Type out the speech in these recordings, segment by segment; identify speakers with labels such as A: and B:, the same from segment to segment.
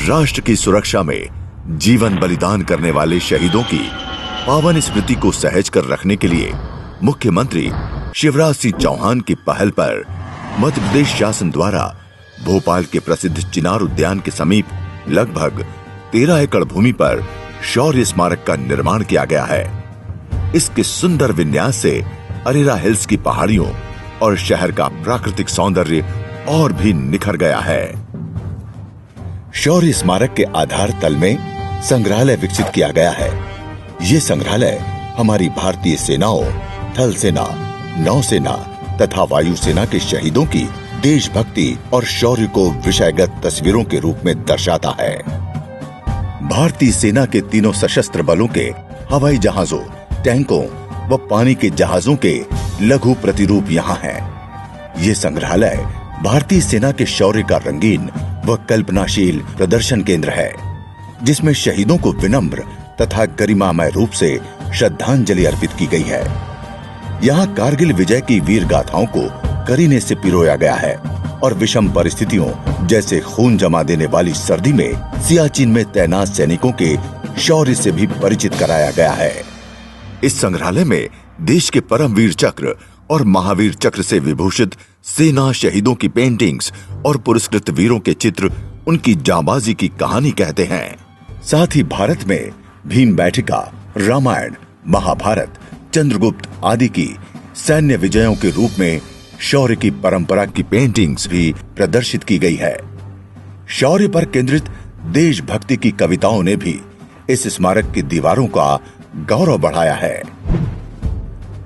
A: राष्ट्र की सुरक्षा में जीवन बलिदान करने वाले शहीदों की पावन स्मृति को सहज कर रखने के लिए मुख्यमंत्री शिवराज सिंह चौहान की पहल पर मध्य प्रदेश शासन द्वारा भोपाल के प्रसिद्ध चिनार उद्यान के समीप लगभग 13 एकड़ भूमि पर शौर्य स्मारक का निर्माण किया गया है। इसके सुंदर विन्यास से अरेरा हिल्स की पहाड़ियों और शहर का प्राकृतिक सौंदर्य और भी निखर गया है। शौर्य स्मारक के आधार तल में संग्रहालय विकसित किया गया है। ये संग्रहालय हमारी भारतीय सेनाओं, थल सेना, नौसेना तथा वायुसेना के शहीदों की देशभक्ति और शौर्य को विषयगत तस्वीरों के रूप में दर्शाता है। भारतीय सेना के तीनों सशस्त्र बलों के हवाई जहाजों, टैंकों व पानी के जहाजों के लघु प्रतिरूप यहाँ हैं। ये संग्रहालय भारतीय सेना के शौर्य का रंगीन व कल्पनाशील प्रदर्शन केंद्र है, जिसमें शहीदों को विनम्र तथा गरिमामय रूप से श्रद्धांजलि अर्पित की गई है। यहाँ कारगिल विजय की वीर गाथाओं को करीने से पिरोया गया है और विषम परिस्थितियों जैसे खून जमा देने वाली सर्दी में सियाचिन में तैनात सैनिकों के शौर्य से भी परिचित कराया गया है। इस संग्रहालय में देश के परमवीर चक्र और महावीर चक्र से विभूषित सेना शहीदों की पेंटिंग्स और पुरस्कृत वीरों के चित्र उनकी जांबाजी की कहानी कहते हैं। साथ ही भारत में भीम बैठिका, रामायण, महाभारत, चंद्रगुप्त आदि की सैन्य विजयों के रूप में शौर्य की परंपरा की पेंटिंग्स भी प्रदर्शित की गई है। शौर्य पर केंद्रित देशभक्ति की कविताओं ने भी इस स्मारक की दीवारों का गौरव बढ़ाया है।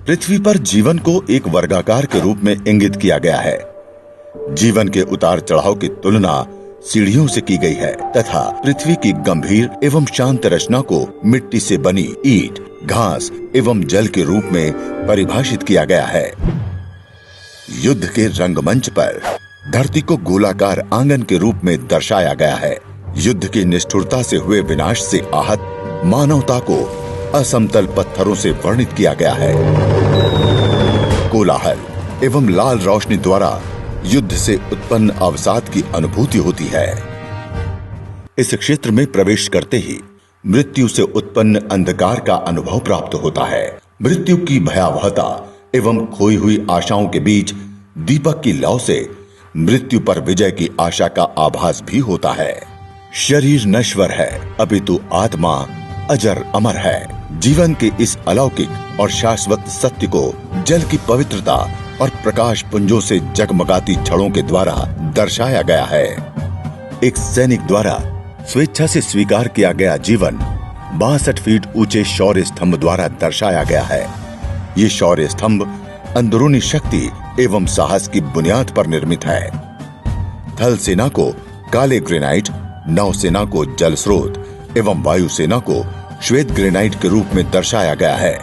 A: पृथ्वी पर जीवन को एक वर्गाकार के रूप में इंगित किया गया है। जीवन के उतार चढ़ाव की तुलना सीढ़ियों से की गई है तथा पृथ्वी की गंभीर एवं शांत रचना को मिट्टी से बनी ईंट, घास एवं जल के रूप में परिभाषित किया गया है। युद्ध के रंगमंच पर धरती को गोलाकार आंगन के रूप में दर्शाया गया है। युद्ध की निष्ठुरता से हुए विनाश से आहत मानवता को असमतल पत्थरों से वर्णित किया गया है। कोलाहल एवं लाल रोशनी द्वारा युद्ध से उत्पन्न अवसाद की अनुभूति होती है। इस क्षेत्र में प्रवेश करते ही मृत्यु से उत्पन्न अंधकार का अनुभव प्राप्त होता है। मृत्यु की भयावहता एवं खोई हुई आशाओं के बीच दीपक की लौ से मृत्यु पर विजय की आशा का आभास भी होता है। शरीर नश्वर है, अपितु आत्मा अजर अमर है। जीवन के इस अलौकिक और शाश्वत सत्य को जल की पवित्रता और प्रकाश पुंजों से जगमगाती छड़ों के द्वारा दर्शाया गया है। एक सैनिक द्वारा स्वेच्छा से स्वीकार किया गया जीवन 62 फीट ऊंचे शौर्य स्तंभ द्वारा दर्शाया गया है। ये शौर्य स्तंभ अंदरूनी शक्ति एवं साहस की बुनियाद पर निर्मित है। थल सेना को काले ग्रेनाइट, नौसेना को जल स्रोत एवं वायुसेना को श्वेत ग्रेनाइट के रूप में दर्शाया गया है।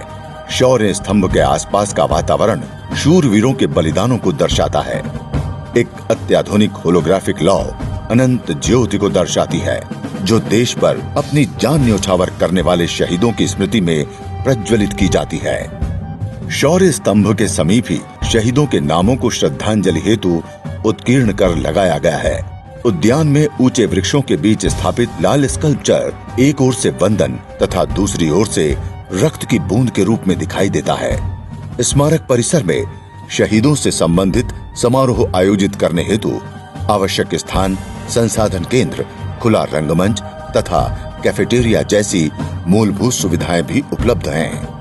A: शौर्य स्तंभ के आसपास का वातावरण शूरवीरों के बलिदानों को दर्शाता है। एक अत्याधुनिक होलोग्राफिक लौ अनंत ज्योति को दर्शाती है, जो देश पर अपनी जान न्योछावर करने वाले शहीदों की स्मृति में प्रज्वलित की जाती है। शौर्य स्तंभ के समीप ही शहीदों के नामों को श्रद्धांजलि हेतु उत्कीर्ण कर लगाया गया है। उद्यान में ऊंचे वृक्षों के बीच स्थापित लाल स्कल्पचर एक ओर से वंदन तथा दूसरी ओर से रक्त की बूंद के रूप में दिखाई देता है। स्मारक परिसर में शहीदों से संबंधित समारोह आयोजित करने हेतु आवश्यक स्थान, संसाधन केंद्र, खुला रंगमंच तथा कैफेटेरिया जैसी मूलभूत सुविधाएं भी उपलब्ध हैं।